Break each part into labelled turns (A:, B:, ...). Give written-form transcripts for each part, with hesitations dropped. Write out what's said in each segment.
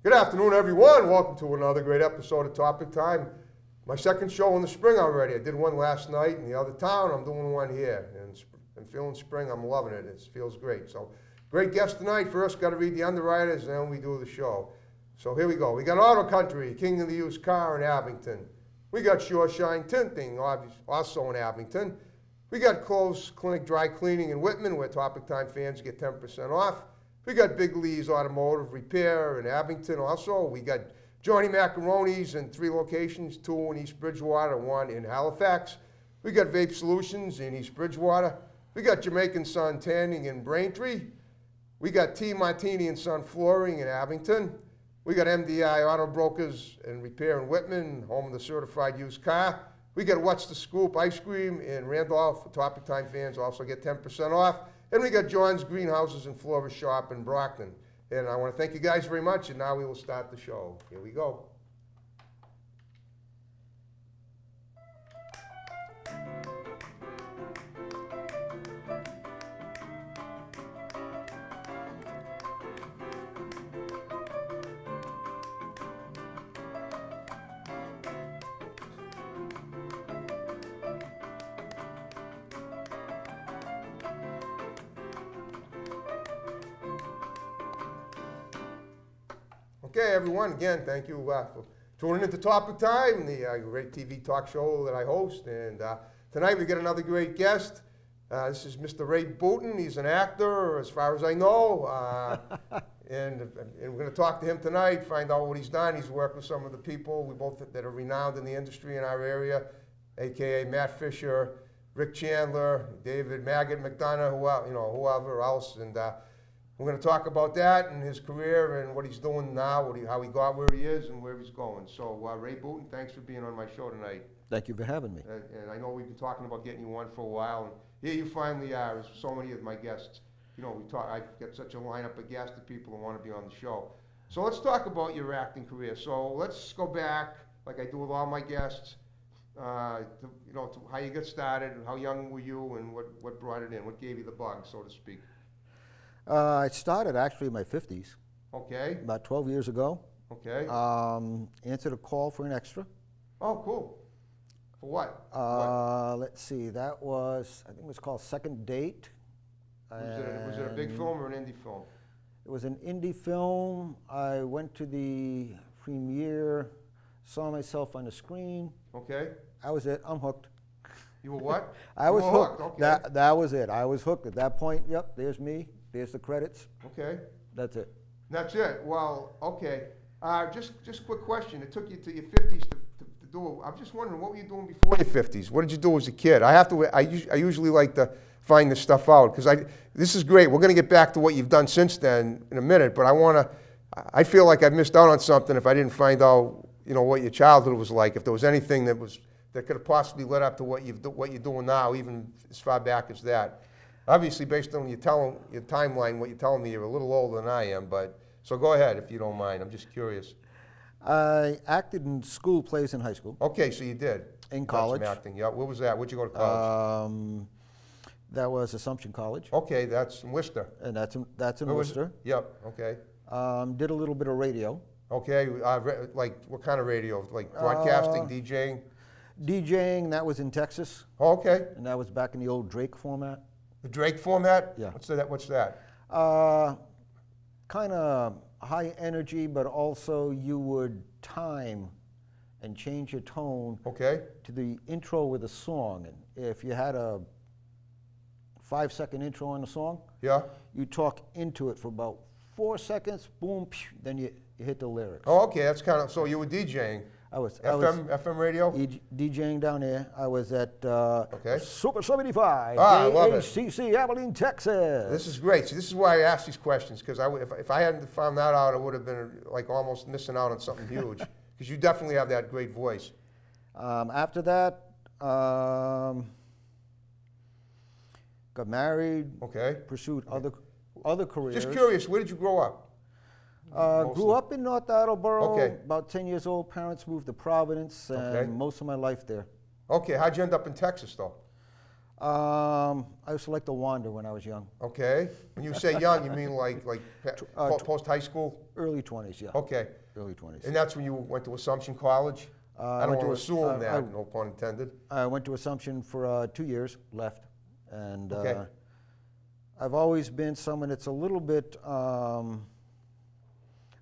A: Good afternoon, everyone. Welcome to another great episode of Topic Time. My second show in the spring already. I did one last night in the other town. I'm doing one here. And I'm feeling spring. I'm loving it. It feels great. So, great guest tonight. First, got to read the underwriters, and then we do the show. So, here we go. We got Auto Country, king of the used car in Abington. We got Sure Shine Tinting, also in Abington. We got Clothes Clinic Dry Cleaning in Whitman, where Topic Time fans get 10% off. We got Big Lee's Automotive Repair in Abington also. We got Johnny Macaroni's in 3 locations, 2 in East Bridgewater, 1 in Halifax. We got Vape Solutions in East Bridgewater. We got Jamaican Son Tanning in Braintree. We got T. Martini and Son Flooring in Abington. We got MDI Auto Brokers and Repair in Whitman, home of the certified used car. We got What's the Scoop Ice Cream in Randolph. For Topic Time fans also get 10% off. And we got John's Greenhouses and Florist Shop in Brockton. And I want to thank you guys very much, and now we will start the show. Here we go. Okay, everyone, again, thank you for tuning into Topic Time, the great TV talk show that I host. And tonight we got another great guest. This is Mr. Ray Boutin. He's an actor, as far as I know. And we're going to talk to him tonight, find out what he's done. He's worked with some of the people that are renowned in the industry in our area, a.k.a. Matt Fisher, Rick Chandler, David Maggott McDonough, whoever else. And we're going to talk about that and his career and what he's doing now, how he got where he is and where he's going. So, Ray Boutin, thanks for being on my show tonight.
B: Thank you for having me.
A: And I know we've been talking about getting you on for a while, and here you finally are. As so many of my guests, I've got such a lineup of guests of people who want to be on the show. So let's talk about your acting career. So let's go back, like I do with all my guests, to how you got started, and how young were you, and what brought it in, what gave you the bug, so to speak.
B: I started actually in my 50s.
A: Okay.
B: About 12 years ago.
A: Okay.
B: Answered a call for an extra.
A: Oh, cool. For what?
B: Let's see, that was, I think it was called Second Date.
A: Was it a big film or an indie film?
B: It was an indie film. I went to the premiere, saw myself on the screen.
A: Okay.
B: That was it, I'm hooked.
A: You were what?
B: I was hooked.
A: Okay.
B: That was it, I was hooked. At that point, yep, there's me. There's the credits.
A: Okay.
B: That's it.
A: That's it. Well, okay. Just quick question. It took you to your 50s to do it. I'm just wondering, what were you doing before your 50s? What did you do as a kid? I usually like to find this stuff out because this is great. We're going to get back to what you've done since then in a minute, but I feel like I've missed out on something if I didn't find out, what your childhood was like. If there was anything that could have possibly led up to what you're doing now, even as far back as that. Obviously, based on your timeline, what you're telling me, you're a little older than I am, but so go ahead if you don't mind. I'm just curious.
B: I acted in school plays in high school.
A: Okay, so you did.
B: In college.
A: Some acting, yeah. Where was that? Where'd you go to college?
B: That was Assumption College.
A: Okay, that's in Worcester.
B: And that's in Worcester.
A: Yep, okay.
B: Did a little bit of radio.
A: Okay, like what kind of radio? Like broadcasting, DJing?
B: DJing, that was in Texas.
A: Oh, okay.
B: And that was back in the old Drake format.
A: The Drake format?
B: Yeah.
A: What's that?
B: Kind of high energy, but also you would time and change your tone to the intro with a song. And if you had a 5-second intro on the song, you talk into it for about 4 seconds, boom, then you hit the lyrics.
A: Oh, okay, that's kind of, so you were DJing.
B: I was
A: FM radio?
B: DJing down there. I was at Super 75,
A: I love it.
B: KHCC, Abilene, Texas.
A: This is great. See, this is why I ask these questions, because if I hadn't found that out, I would have been like almost missing out on something huge. Because you definitely have that great voice.
B: After that, got married. Okay. Pursued other careers.
A: Just curious, where did you grow up?
B: Grew up in North Attleboro, about 10 years old. Parents moved to Providence, and most of my life there.
A: Okay, how'd you end up in Texas, though?
B: I used to like to wander when I was young.
A: Okay. When you say young, you mean like post high school?
B: Early 20s, yeah.
A: Okay.
B: Early 20s.
A: And that's when you went to Assumption College? I don't want to assume that, no pun intended.
B: I went to Assumption for 2 years, left, and
A: okay.
B: I've always been someone that's a little bit, I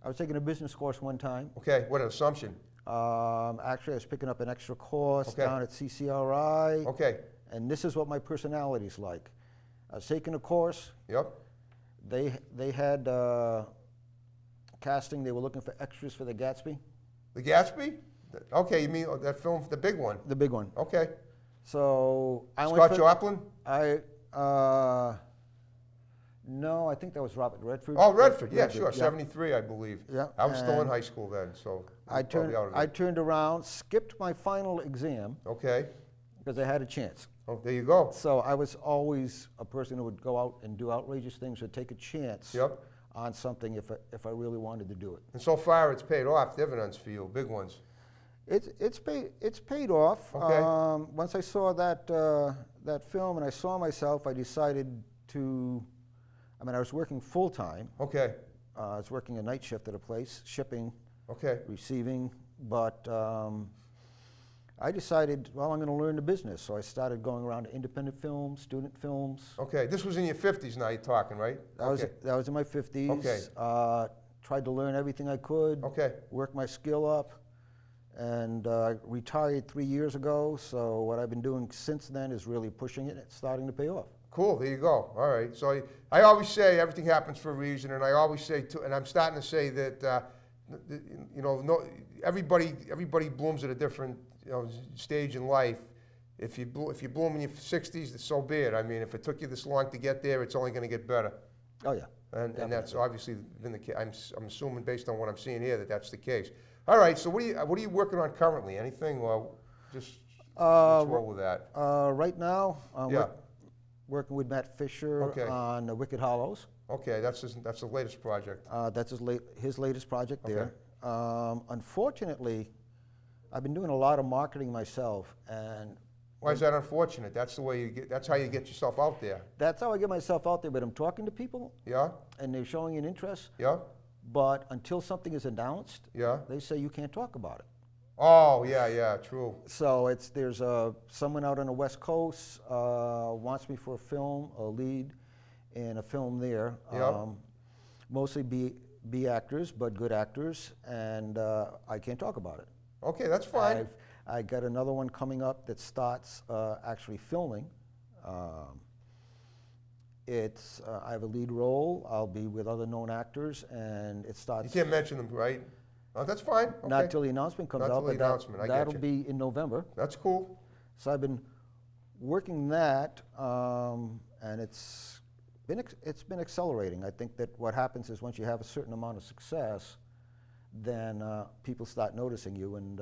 B: was taking a business course one time.
A: Okay, what, at Assumption?
B: Actually, I was picking up an extra course down at CCRI.
A: Okay.
B: And this is what my personality's like. I was taking a course.
A: Yep.
B: They had casting, they were looking for extras for the Gatsby.
A: The Gatsby? Okay, you mean that film, the big one?
B: The big one.
A: Okay.
B: So I
A: went for... Scott Joplin?
B: No, I think that was Robert Redford.
A: Oh, Redford, yeah, sure, yeah. 73, I believe.
B: Yeah.
A: I was still in high school then, so...
B: I turned around, skipped my final exam.
A: Okay.
B: Because I had a chance.
A: Oh, there you go.
B: So I was always a person who would go out and do outrageous things or take a chance on something if I really wanted to do it.
A: And so far it's paid off, dividends for you, big ones.
B: It's paid off.
A: Okay.
B: Once I saw that film and I saw myself, I decided to, I was working full time.
A: Okay.
B: I was working a night shift at a place, shipping, receiving, but I decided, well, I'm going to learn the business. So I started going around to independent films, student films.
A: Okay, this was in your 50s now you're talking, right?
B: That was in my 50s.
A: Okay.
B: Tried to learn everything I could.
A: Okay.
B: Work my skill up. And retired 3 years ago. So what I've been doing since then is really pushing it. It's starting to pay off. Cool,
A: there you go. All right. So I always say everything happens for a reason. And I always say, and I'm starting to say that, everybody blooms at a different stage in life. If you bloom in your 60s, so be it. I mean, if it took you this long to get there, it's only going to get better.
B: Oh yeah.
A: And that's obviously been the case. I'm assuming based on what I'm seeing here that that's the case. All right. So what are you working on currently? Anything? Or just let's roll with that.
B: Right now, working with Matt Fisher on the Wicked Hollows.
A: Okay, that's the latest project.
B: That's his latest project there. Unfortunately, I've been doing a lot of marketing myself, and
A: why is that unfortunate? That's the way you get. That's how you get yourself out there.
B: That's how I get myself out there. But I'm talking to people.
A: Yeah.
B: And they're showing an interest.
A: Yeah.
B: But until something is announced, they say you can't talk about it.
A: Oh yeah, true.
B: So there's someone out on the West Coast wants me for a film, a lead in a film there. Mostly B actors, but good actors, and I can't talk about it.
A: Okay, that's fine.
B: I got another one coming up that starts actually filming. I have a lead role. I'll be with other known actors, and it starts.
A: You can't mention them, right? Oh, that's fine. Okay.
B: Not till the announcement comes out.
A: Not till the announcement.
B: That'll be in November.
A: That's cool.
B: So I've been working that, and it's been accelerating. I think that what happens is once you have a certain amount of success, then people start noticing you, and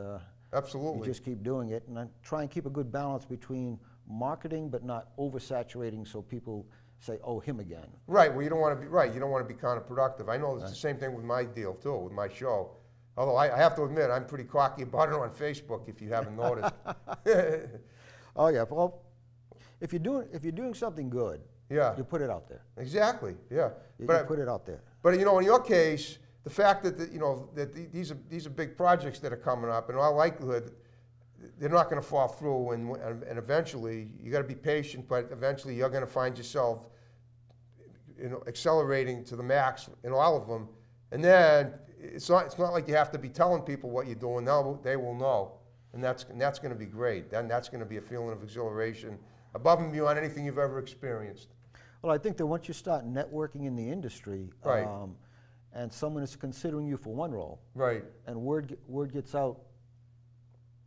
A: absolutely,
B: you just keep doing it. And I try and keep a good balance between marketing, but not oversaturating, so people say, "Oh, him again."
A: Right. Well, you don't want to be right. You don't want to be counterproductive. I know it's the same thing with my deal too, with my show. Although I have to admit, I'm pretty cocky about it on Facebook. If you haven't noticed.
B: Oh yeah. Well, if you're doing something good, you put it out there.
A: Exactly. Yeah.
B: You put it out there.
A: But in your case, the fact that these are big projects that are coming up, in all likelihood, they're not going to fall through, and eventually you got to be patient. But eventually, you're going to find yourself, accelerating to the max in all of them, and then it's not like you have to be telling people what you're doing. Now they will know, and that's going to be great. Then that's going to be a feeling of exhilaration above and beyond anything you've ever experienced.
B: Well, I think that once you start networking in the industry, and someone is considering you for one role, and word gets out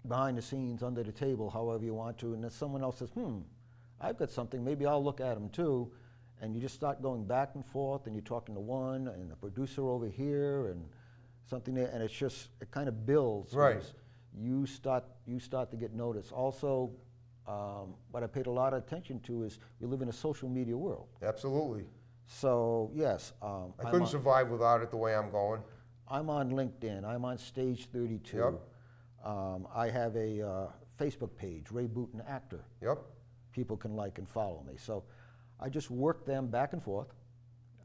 B: behind the scenes, under the table, however you want to, and then someone else says, I've got something, maybe I'll look at them too, and you just start going back and forth, and you're talking to one, and the producer over here, and something there, and it kind of builds.
A: Right.
B: You start to get noticed. Also, what I paid a lot of attention to is we live in a social media world.
A: Absolutely.
B: So, yes.
A: I couldn't survive without it the way I'm going.
B: I'm on LinkedIn. I'm on Stage 32.
A: Yep.
B: I have a Facebook page, Boutin Actor.
A: Yep.
B: people can like and follow me. So I just work them back and forth.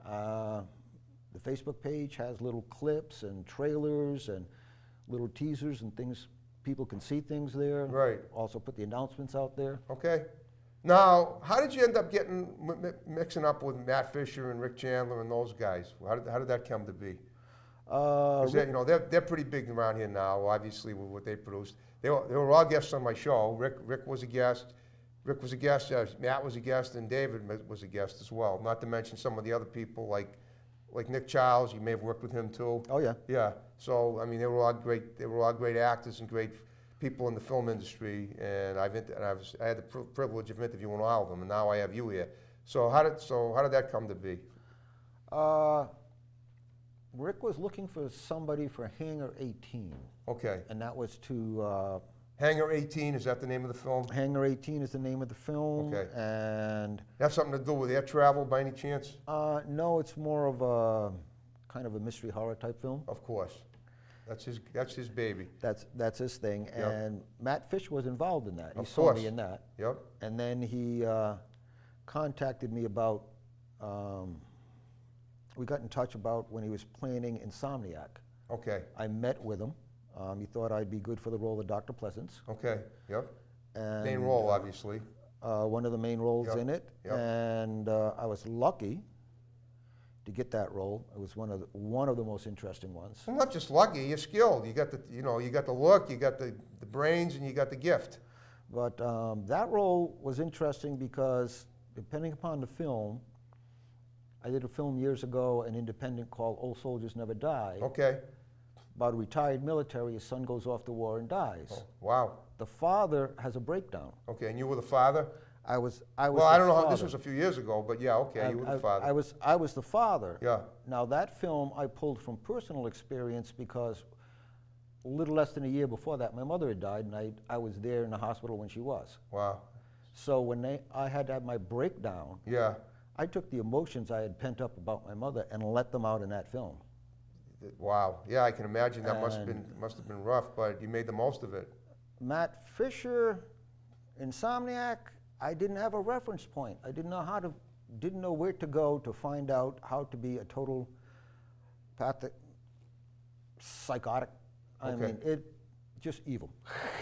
B: The Facebook page has little clips and trailers and little teasers and things. People can see things there.
A: Right.
B: Also put the announcements out there.
A: Okay. Now, how did you end up mixing up with Matt Fisher and Rick Chandler and those guys? How did that come to be? They're pretty big around here now, obviously, with what they produced. They were all guests on my show. Rick was a guest. Rick was a guest. Matt was a guest, and David was a guest as well. Not to mention some of the other people like Nick Childs. You may have worked with him too.
B: Oh yeah.
A: Yeah. So I mean, they were all great. They were all great actors and great people in the film industry. And I had the privilege of interviewing all of them. And now I have you here. So how did that come to be?
B: Rick was looking for somebody for Hangar 18.
A: Okay.
B: And that was to.
A: Hangar 18, is that the name of the film?
B: Hangar 18 is the name of the film.
A: Okay.
B: And
A: that have something to do with air travel by any chance?
B: No, it's more of a kind of a mystery horror type film.
A: Of course. That's his baby.
B: That's his thing. Yep. And Matt Fish was involved in that. He
A: saw
B: me in that.
A: Yep.
B: And then he contacted me about, we got in touch about when he was planning Insomniac.
A: Okay.
B: I met with him. He thought I'd be good for the role of Dr. Pleasance.
A: Okay, yep.
B: And,
A: main role, obviously.
B: One of the main roles in it.
A: Yep.
B: And I was lucky to get that role. It was one of the most interesting ones.
A: Well, not just lucky, you're skilled. You got the look, you got the brains, and you got the gift.
B: But that role was interesting because depending upon the film, I did a film years ago, an independent called Old Soldiers Never Die.
A: Okay.
B: About a retired military, his son goes off to war and dies.
A: Oh, wow.
B: The father has a breakdown.
A: Okay, and you were the father?
B: I was.
A: Well, I don't know how this was a few years ago, but yeah, okay, you were the father.
B: I was the father.
A: Yeah.
B: Now that film I pulled from personal experience because a little less than a year before that, my mother had died, and I was there in the hospital when she was.
A: Wow.
B: So when I had to have my breakdown,
A: yeah,
B: I took the emotions I had pent up about my mother and let them out in that film.
A: Wow. Yeah, I can imagine that must have been rough, but you made the most of it.
B: Matt Fisher, Insomniac, I didn't have a reference point. I didn't know where to go to find out how to be a total psychotic. I mean, just evil.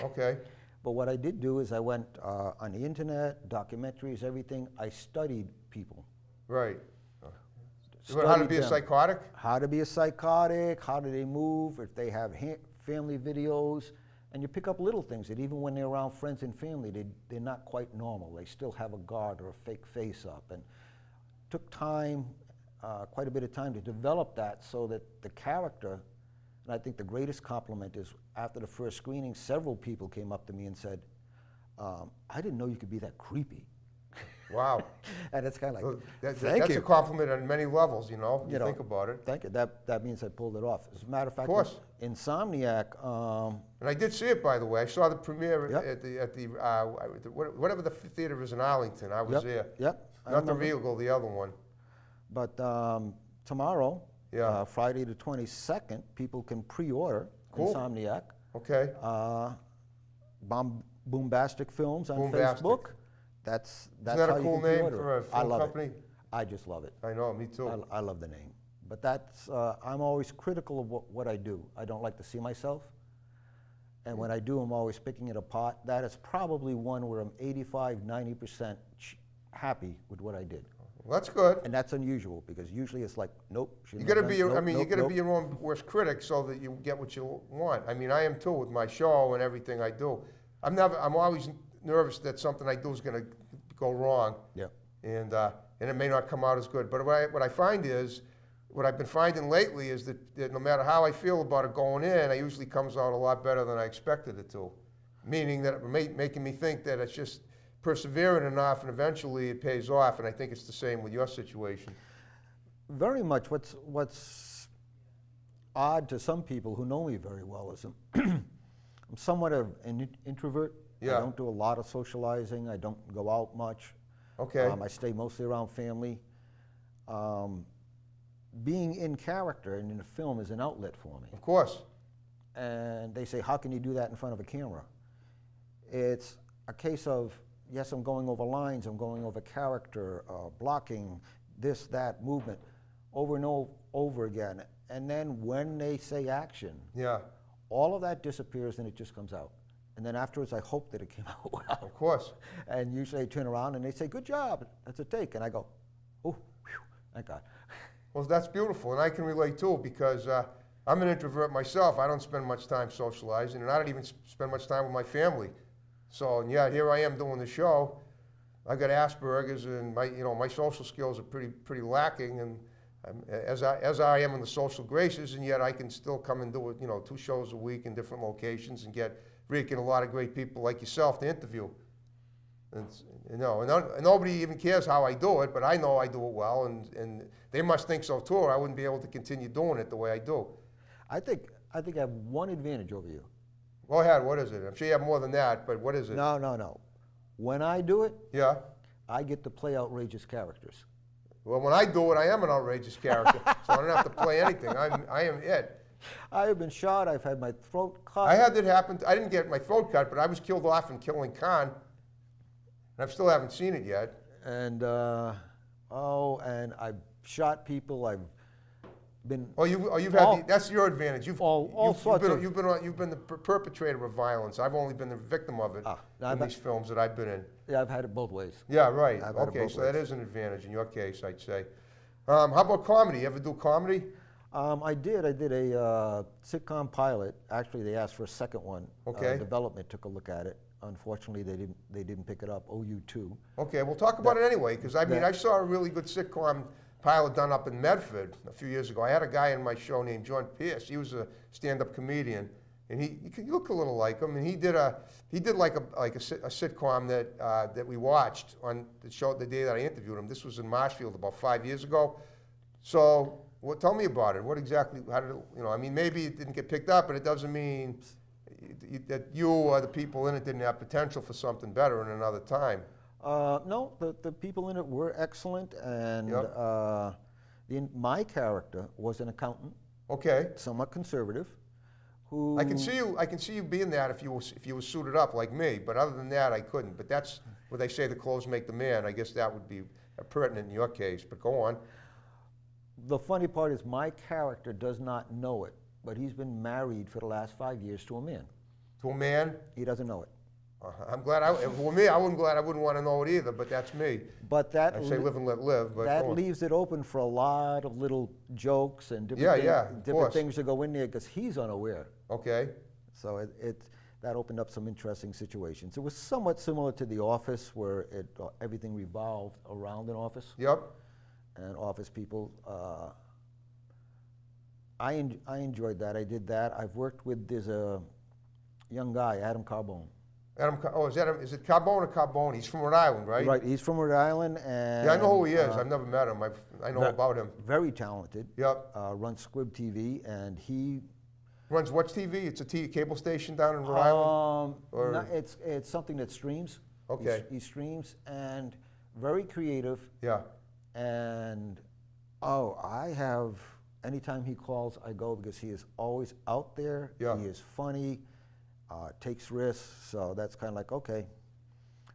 B: Okay. But what I did do is I went on the internet, documentaries, everything. I studied people.
A: Right. How to be a psychotic?
B: How to be a psychotic, how do they move, if they have family videos. And you pick up little things that even when they're around friends and family, they're not quite normal. They still have a guard or a fake face up. And took time, quite a bit of time to develop that so that the character, and I think the greatest compliment is after the first screening, several people came up to me and said, I didn't know you could be that creepy.
A: Wow.
B: And it's kind of like,
A: that's
B: thank you.
A: A compliment on many levels, you know, think about it.
B: Thank you. That means I pulled it off. As a matter of fact, Insomniac.
A: And I did see it, by the way. I saw the premiere at the whatever the theater is in Arlington. I was there.
B: Yep.
A: Not the Regal, the other one.
B: But tomorrow, Friday the 22nd, people can pre-order Insomniac.
A: Okay.
B: Boombastic Films on Facebook. That's
A: Isn't that a cool name for a film company?
B: I just love it.
A: I know, me too.
B: I love the name. But that's, I'm always critical of what I do. I don't like to see myself. And when I do, I'm always picking it apart. That is probably one where I'm 85, 90% happy with what I did.
A: Well, that's good.
B: And that's unusual because usually it's like, nope.
A: You got to be, you got to be your own worst critic so that you get what you want. I mean, I am too with my show and everything I do. I'm always nervous that something I do is going to go wrong.
B: Yeah.
A: And it may not come out as good. But what I find is, what I've been finding lately is that no matter how I feel about it going in, it usually comes out a lot better than I expected it to. Meaning that it making me think that it's just persevering enough and eventually it pays off. And I think it's the same with your situation.
B: Very much. What's odd to some people who know me very well is I'm somewhat of an introvert.
A: Yeah.
B: I don't do a lot of socializing. I don't go out much.
A: Okay.
B: I stay mostly around family. Being in character and in a film is an outlet for me.
A: Of course.
B: And they say, how can you do that in front of a camera? It's a case of yes, I'm going over lines, I'm going over character, blocking, this, that, movement, over and over again. And then when they say action,
A: yeah,
B: all of that disappears and it just comes out. And then afterwards, I hope that it came out well.
A: Of course.
B: And usually I turn around and they say, good job, that's a take. And I go, oh, whew, thank God.
A: Well, that's beautiful, and I can relate too, because I'm an introvert myself. I don't spend much time socializing, and I don't even spend much time with my family. So, and yeah, here I am doing the show. I've got Asperger's, and my social skills are pretty lacking, and as I am in the social graces, and yet I can still come and do 2 shows a week in different locations and get a lot of great people like yourself to interview. And nobody even cares how I do it, but I know I do it well, and they must think so too, or I wouldn't be able to continue doing it the way I do.
B: I think I have one advantage over you.
A: Go ahead, what is it? I'm sure you have more than that, but what is it?
B: No. When I do it,
A: yeah,
B: I get to play outrageous characters.
A: Well, when I do it, I am an outrageous character, so I don't have to play anything. I am it.
B: I have been shot. I've had my throat cut.
A: I had that happen. I didn't get my throat cut, but I was killed off in Killing Khan, and I still haven't seen it yet.
B: And and I've shot people. I've been.
A: You've had that's your advantage. You've been the perpetrator of violence. I've only been the victim of it in these films that I've been in.
B: Yeah, I've had it both ways.
A: Yeah, right. Okay, so that is an advantage in your case, I'd say. How about comedy? You ever do comedy?
B: I did a sitcom pilot. Actually, they asked for a second one.
A: Okay.
B: Development took a look at it. Unfortunately, they didn't pick it up. OU2.
A: Okay, we'll talk about it anyway, because I saw a really good sitcom pilot done up in Bedford a few years ago. I had a guy in my show named John Pierce. He was a stand-up comedian, and he looked a little like him. And he did like a sitcom that we watched on the show the day that I interviewed him. This was in Marshfield about 5 years ago. So. Tell me about it. What exactly? How did it? Maybe it didn't get picked up, but it doesn't mean that you or the people in it didn't have potential for something better in another time.
B: No, the people in it were excellent, and my character was an accountant.
A: Okay.
B: Somewhat conservative. Who
A: I can see you being that if you were suited up like me. But other than that, I couldn't. But that's what they say: the clothes make the man. I guess that would be pertinent in your case. But go on.
B: The funny part is my character does not know it, but he's been married for the last 5 years to a man.
A: To a man?
B: He doesn't know it.
A: I'm glad. For me, I wouldn't want to know it either. But that's me.
B: But that
A: I say live and let live. But
B: that leaves it open for a lot of little jokes and different things to go in there because he's unaware.
A: Okay.
B: So that opened up some interesting situations. It was somewhat similar to The Office, where everything revolved around an office.
A: Yep.
B: And office people. I enjoyed that. I did that. I've worked with, there's a young guy, Adam Carbone.
A: Is it Carbone or Carbone? He's from Rhode Island, right?
B: Right, he's from Rhode Island. And
A: yeah, I know who he is. I've never met him. I know about him.
B: Very talented.
A: Yep.
B: Runs Squib TV, and he...
A: Runs what TV? It's a cable station down in Rhode Island?
B: No, it's something that streams.
A: Okay.
B: He streams, and very creative.
A: Yeah.
B: And, anytime he calls, I go because he is always out there.
A: Yeah.
B: He is funny, takes risks, so that's kind of like, okay.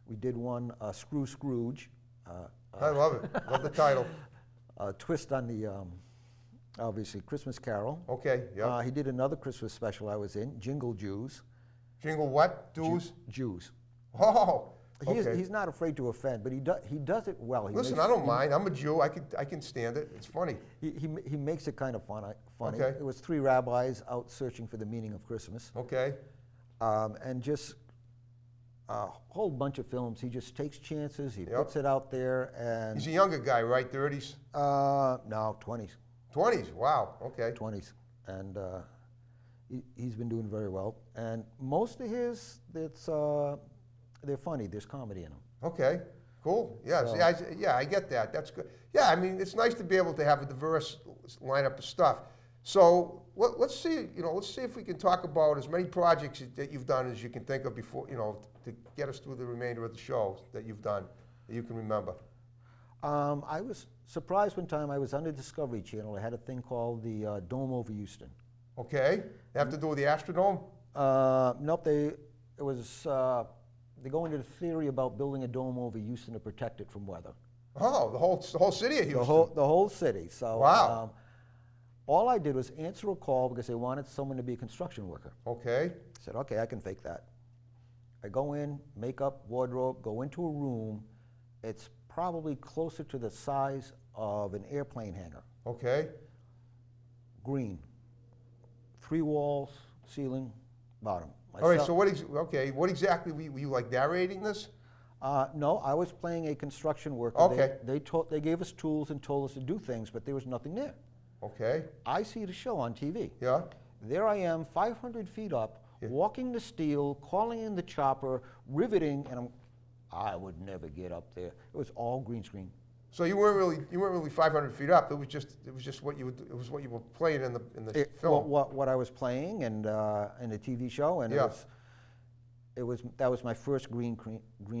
B: We did one, Screw Scrooge.
A: I love it. Love the title.
B: Twist on the, obviously, Christmas Carol.
A: Okay, yeah.
B: He did another Christmas special I was in, Jingle Jews.
A: Jingle what? Jews?
B: Jews.
A: Oh. Okay.
B: He's not afraid to offend, but he does it well.
A: Listen, I don't mind. I'm a Jew. I can stand it. It's funny.
B: He makes it kind of funny.
A: Okay.
B: It was 3 rabbis out searching for the meaning of Christmas.
A: Okay.
B: And just a whole bunch of films. He just takes chances. He puts it out there. And
A: he's a younger guy, right? 30s?
B: No, 20s.
A: 20s? Wow. Okay.
B: 20s. And he's been doing very well. And most of his, they're funny. There's comedy in them.
A: Okay, cool. Yeah, so, I get that. That's good. Yeah, it's nice to be able to have a diverse lineup of stuff. So let's see. Let's see if we can talk about as many projects that you've done as you can think of before. To get us through the remainder of the show that you've done that you can remember.
B: I was surprised one time. I was on the Discovery Channel. I had a thing called the Dome over Easton.
A: Okay, have to do with the Astrodome?
B: Nope. It was. they go into the theory about building a dome over Houston to protect it from weather.
A: Oh, the whole city of Houston.
B: The whole city. So
A: wow.
B: All I did was answer a call because they wanted someone to be a construction worker.
A: Okay.
B: I said, okay, I can fake that. I go in, makeup, wardrobe, go into a room. It's probably closer to the size of an airplane hangar.
A: Okay.
B: Green. 3 walls, ceiling, bottom.
A: All right, so what exactly were you like narrating this?
B: No, I was playing a construction worker.
A: Okay.
B: They gave us tools and told us to do things, but there was nothing there.
A: Okay.
B: I see the show on TV.
A: Yeah.
B: There I am, 500 feet up, walking the steel, calling in the chopper, riveting, and I would never get up there. It was all green screen.
A: So you weren't really 500 feet up. It was just what you were playing in the film.
B: What I was playing and in the TV show, and that was my first green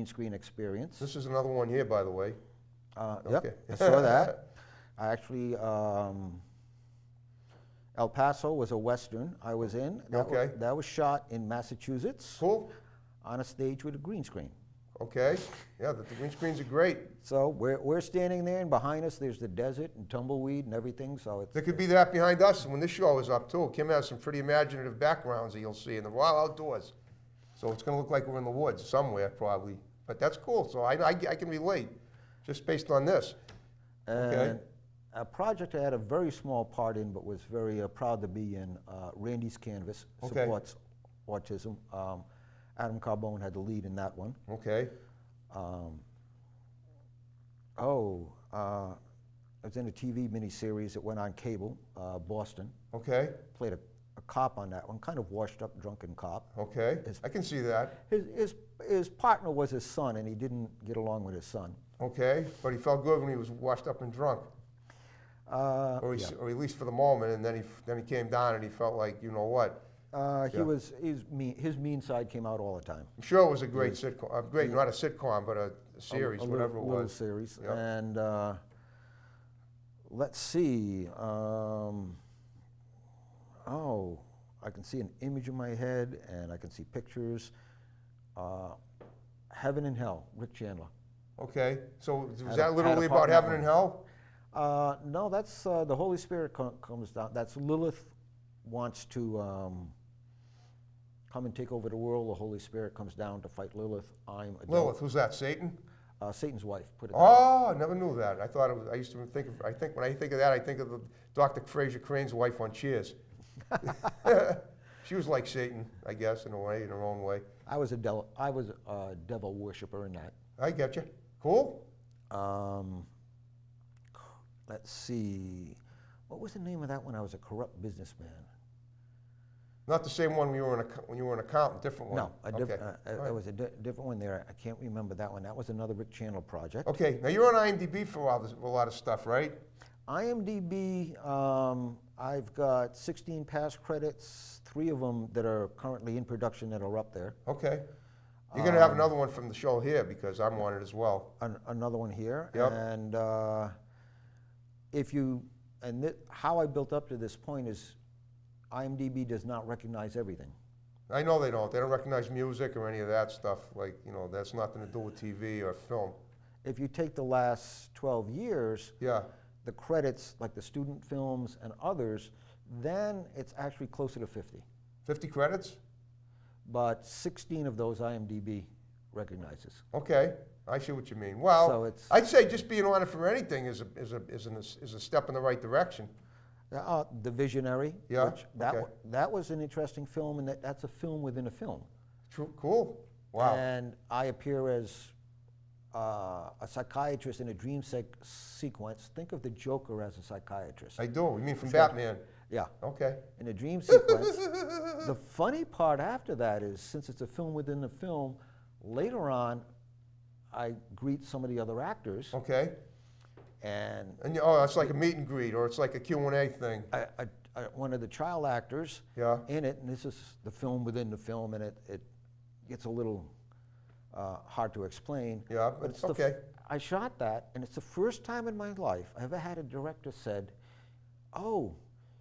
B: screen experience.
A: This is another one here, by the way.
B: Yep, I saw that. I actually El Paso was a Western I was in. That was shot in Massachusetts.
A: Cool.
B: On a stage with a green screen.
A: Okay. Yeah, the green screens are great.
B: So we're standing there, and behind us there's the desert and tumbleweed and everything. So
A: there could be that behind us when this show is up too. Kim has some pretty imaginative backgrounds that you'll see in the wild outdoors. So it's going to look like we're in the woods somewhere probably. But that's cool. So I can relate just based on this.
B: And a project I had a very small part in, but was very proud to be in. Randy's Canvas supports autism. Adam Carbone had the lead in that one.
A: Okay.
B: I was in a TV miniseries that went on cable, Boston.
A: Okay.
B: Played a cop on that one, kind of washed up, drunken cop.
A: Okay. I can see that.
B: His partner was his son, and he didn't get along with his son.
A: Okay, but he felt good when he was washed up and drunk. Or at least for the moment, and then he came down and he felt like, you know what?
B: His mean side came out all the time.
A: I'm sure it was a great sitcom, not a sitcom, but a series, whatever it was.
B: A little series. Yep. And let's see. I can see an image in my head, and I can see pictures. Heaven and Hell, Rick Chandler.
A: Okay, so was that literally about heaven and hell?
B: No, that's the Holy Spirit comes down. That's Lilith wants to come and take over the world. The Holy Spirit comes down to fight Lilith.
A: Lilith, who's that? Satan?
B: Satan's wife. Put it
A: I never knew that. I thought it was. I used to think of. When I think of that, I think of the Dr. Fraser Crane's wife on Cheers. She was like Satan, I guess, in a way, in her own way.
B: I was a devil worshiper in that.
A: I get you. Cool.
B: Let's see. What was the name of that one? I was a corrupt businessman.
A: Not the same one when you were an accountant, different one.
B: No, it was a different one there. I can't remember that one. That was another Rick Chandler project.
A: Okay, now you're on IMDb for a lot of stuff, right?
B: IMDb, I've got 16 past credits, 3 of them that are currently in production that are up there.
A: Okay. You're going to have another one from the show here because I'm on it as well.
B: Another one here.
A: Yep.
B: And how I built up to this point is IMDb does not recognize everything.
A: I know they don't. They don't recognize music or any of that stuff. Like, that's nothing to do with TV or film.
B: If you take the last 12 years, the credits, like the student films and others, then it's actually closer to 50. 50
A: credits?
B: But 16 of those IMDb recognizes.
A: Okay, I see what you mean. Well, so I'd say just being on it for anything is a step in the right direction.
B: The Visionary.
A: Yeah.
B: That was an interesting film, and that's a film within a film.
A: True. Cool. Wow.
B: And I appear as a psychiatrist in a dream sequence. Think of the Joker as a psychiatrist.
A: I do. You mean from Batman?
B: Yeah.
A: Okay.
B: In a dream sequence. The funny part after that is, since it's a film within the film, later on, I greet some of the other actors.
A: Okay.
B: And
A: it's like a meet and greet, or it's like a Q&A thing.
B: One of the child actors in it, and this is the film within the film, and it gets a little hard to explain.
A: Yeah, but it's okay.
B: I shot that, and it's the first time in my life I ever had a director said, "Oh,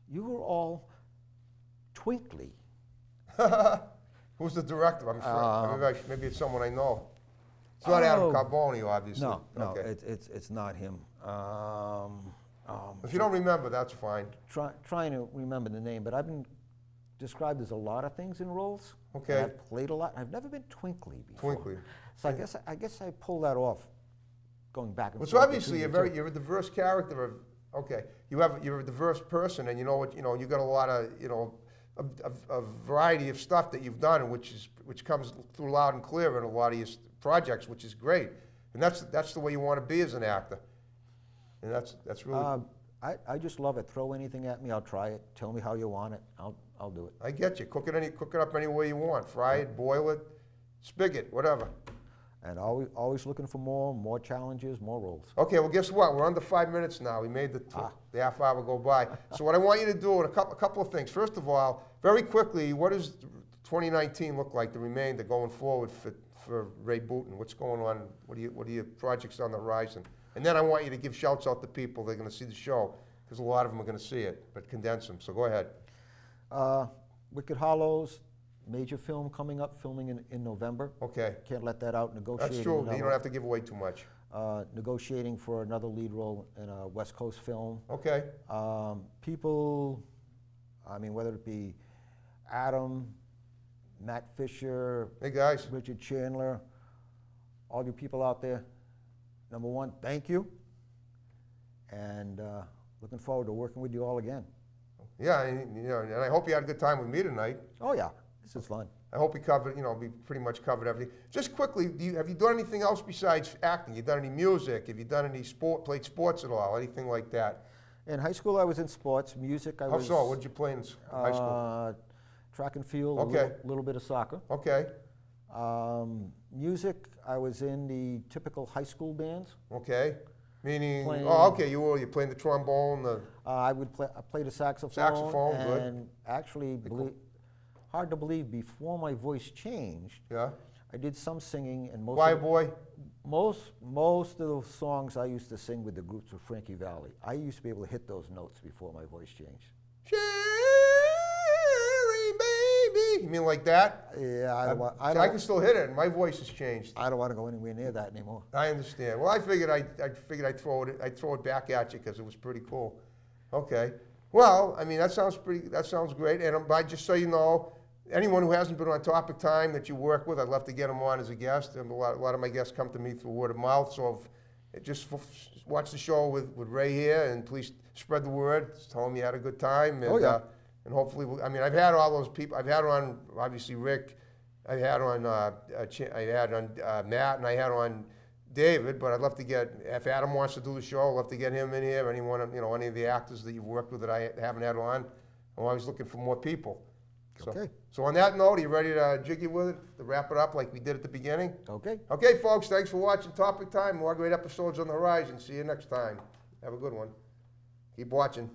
B: you were all twinkly."
A: Who's the director? I'm sure. Maybe it's someone I know. It's not Adam Carboni, obviously.
B: No,
A: okay.
B: it's not him.
A: If you don't remember, that's fine.
B: Trying to remember the name, but I've been described as a lot of things in roles.
A: Okay.
B: I've played a lot. I've never been Twinkly before.
A: Twinkly.
B: So I guess I pulled that off, going back and forth.
A: So obviously you're a diverse character. You're a diverse person, and you got a lot of a variety of stuff that you've done, which comes through loud and clear in a lot of your projects, which is great. And that's the way you want to be as an actor. And that's really.
B: I just love it. Throw anything at me, I'll try it. Tell me how you want it, I'll do it.
A: I get you. Cook it up any way you want. Fry it, boil it, spigot, whatever.
B: And always looking for more challenges, more roles.
A: Okay, well, guess what? We're under 5 minutes now. We made the half hour go by. So what I want you to do, a couple of things. First of all, very quickly, what does 2019 look like, the remainder going forward for Ray Boutin? What's going on? What are your projects on the horizon? And then I want you to give shouts out to people that are going to see the show, because a lot of them are going to see it, but condense them. So go ahead.
B: Wicked Hollows, major film coming up, filming in November.
A: Okay.
B: Can't let that out. Negotiating.
A: That's true. You don't have to give away too much.
B: Negotiating for another lead role in a West Coast film.
A: Okay.
B: People, whether it be Adam, Matt Fisher,
A: hey guys,
B: Richard Chandler, all you people out there, number one, thank you. And looking forward to working with you all again.
A: Yeah, and I hope you had a good time with me tonight.
B: Oh yeah, this is fun.
A: I hope we covered, we pretty much covered everything. Just quickly, have you done anything else besides acting? You done any music? Have you done any played sports at all? Anything like that?
B: In high school, I was in sports. Music, I was.
A: How so? What did you play in high school?
B: Track and field.
A: Okay.
B: A little bit of soccer.
A: Okay.
B: Music, I was in the typical high school bands.
A: Okay. Meaning,
B: playing,
A: you playing the trombone?
B: I played a saxophone.
A: Saxophone,
B: and
A: good.
B: And actually, hard to believe, before my voice changed,
A: yeah, I
B: did some singing, and most of the songs I used to sing with the groups were Frankie Valli. I used to be able to hit those notes before my voice changed.
A: Sherry, baby. You mean like that?
B: Yeah,
A: I can still hit it, and my voice has changed.
B: I don't want to go anywhere near that anymore.
A: I understand. Well, I figured I'd throw it back at you because it was pretty cool. Okay. Well, that sounds great. And just so you know, anyone who hasn't been on Topic Time that you work with, I'd love to get them on as a guest. And a lot of my guests come to me through word of mouth. So just watch the show with Ray here, and please spread the word. Just tell him you had a good time. And, and hopefully, I've had all those people. I've had on, obviously, Rick. I had on Matt, and I had on David. But I'd love to get, if Adam wants to do the show, I'd love to get him in here. Anyone, any of the actors that you've worked with that I haven't had on. I'm always looking for more people.
B: Okay.
A: So on that note, are you ready to jiggy with it, to wrap it up like we did at the beginning?
B: Okay.
A: Okay, folks, thanks for watching Topic Time. More great episodes on the horizon. See you next time. Have a good one. Keep watching.